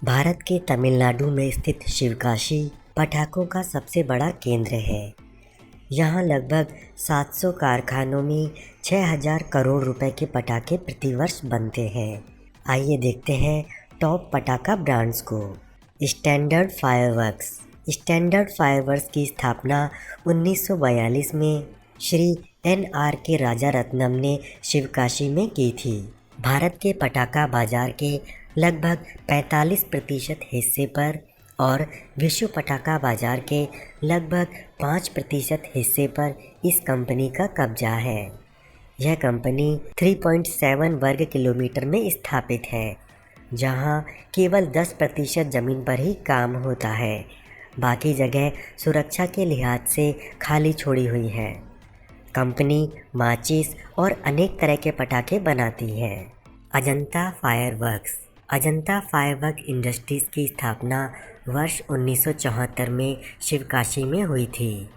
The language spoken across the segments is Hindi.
भारत के तमिलनाडु में स्थित शिवकाशी पटाखों का सबसे बड़ा केंद्र है। यहाँ लगभग 700 कारखानों में 6000 करोड़ रुपए के पटाखे प्रतिवर्ष बनते हैं। आइए देखते हैं टॉप पटाखा ब्रांड्स को। Standard fireworks. स्टैंडर्ड फायरवर्क्स की स्थापना 1942 में श्री N.R.K. राजारत्नम ने शिवकाशी में की थी। भारत के पटाखा बाजार के लगभग 45% हिस्से पर और विश्व पटाखा बाजार के लगभग 5% हिस्से पर इस कंपनी का कब्जा है। यह कंपनी 3.7 वर्ग किलोमीटर में स्थापित है, जहां केवल 10% ज़मीन पर ही काम होता है। बाकी जगह सुरक्षा के लिहाज से खाली छोड़ी हुई है। कंपनी माचिस और अनेक तरह के पटाखे बनाती है। Ajanta fireworks. Ajanta firework industries की स्थापना वर्ष 1974 में शिवकाशी में हुई थी।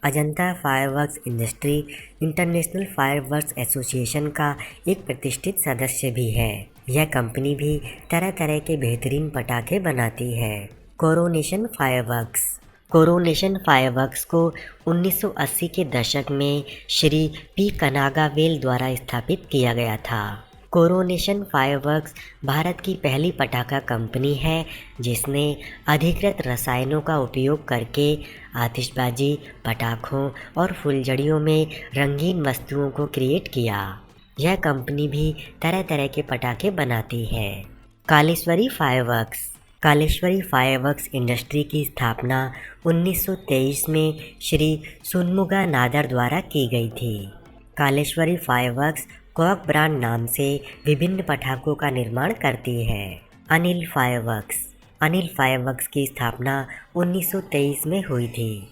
Ajanta fireworks industry international fireworks association का एक प्रतिष्ठित सदस्य भी है। यह कंपनी भी तरह तरह के बेहतरीन पटाखे बनाती है। Coronation fireworks. कोरोनेशन फायरवर्क्स को 1980 के दशक में श्री पी कनागावेल द्वारा स्थापित किया गया था। कोरोनेशन फायरवर्क्स भारत की पहली पटाखा कंपनी है जिसने अधिकृत रसायनों का उपयोग करके आतिशबाजी, पटाखों और फुलझड़ियों में रंगीन वस्तुओं को क्रिएट किया। यह कंपनी भी तरह तरह के पटाखे बनाती है। Kaleshwari fireworks. Kaleshwari fireworks industry की स्थापना 1923 में श्री सुनमुगा नादर द्वारा की गई थी। कालेश्वरी फायरवर्क्स कॉक ब्रांड नाम से विभिन्न पटाखों का निर्माण करती है। अनिल फायरवर्क्स। अनिल फायरवर्क्स की स्थापना 1923 में हुई थी।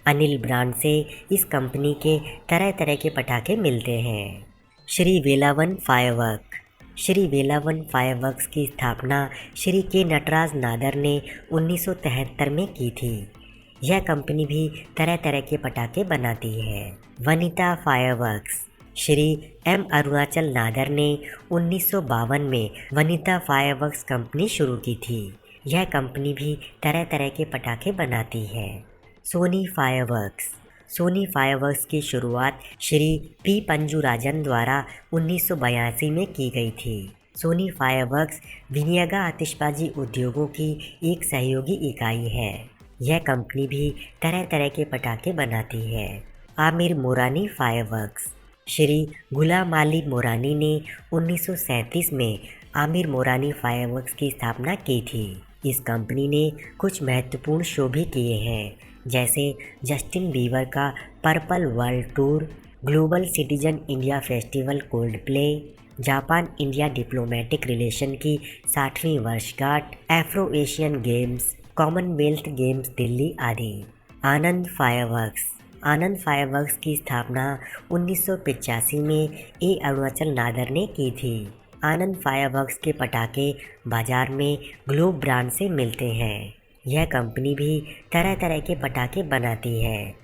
अनिल ब्रांड से इस कंपनी के तरह तरह के पटाखे मिलते हैं। श्री वेलावन फायरवर्क। श्री वेलावन फायरवर्क्स की स्थापना श्री के नटराज नादर ने 1973 में की थी। यह कंपनी भी तरह तरह के पटाखे बनाती है। वनिता फायरवर्क्स। श्री M. अरुणाचल नादर ने 1952 में वनिता फायरवर्क्स कंपनी शुरू की थी। यह कंपनी भी तरह तरह के पटाखे बनाती है। सोनी फायरवर्क्स। सोनी फायरवर्क्स की शुरुआत श्री P. पंजूराजन द्वारा 1982 में की गई थी। सोनी फायरवर्क्स विनियगा आतिशबाजी उद्योगों की एक सहयोगी इकाई है। यह कंपनी भी तरह तरह के पटाखे बनाती है। आमिर मोरानी फायरवर्क्स। श्री गुलाम अली मोरानी ने 1937 में आमिर मोरानी फायरवर्क्स की स्थापना की थी। इस कंपनी ने कुछ महत्वपूर्ण शो भी किए हैं, जैसे जस्टिन बीबर का purple world tour, global citizen India festival cold play, Japan India diplomatic relation की 60वीं वर्षगांठ, Afro Asian games, Commonwealth games Delhi आदि। आनंद फायरवर्क्स। आनंद फायरवर्क्स की स्थापना 1985 में A. अरुणाचल नादर ने की थी। आनंद फायरवर्क्स के पटाखे बाजार में ग्लोब ब्रांड से मिलते हैं। यह कंपनी भी तरह तरह के पटाखे बनाती है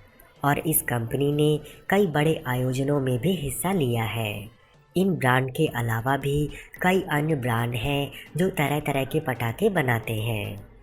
और इस कंपनी ने कई बड़े आयोजनों में भी हिस्सा लिया है। इन ब्रांड के अलावा भी कई अन्य ब्रांड हैं जो तरह तरह के पटाखे बनाते हैं।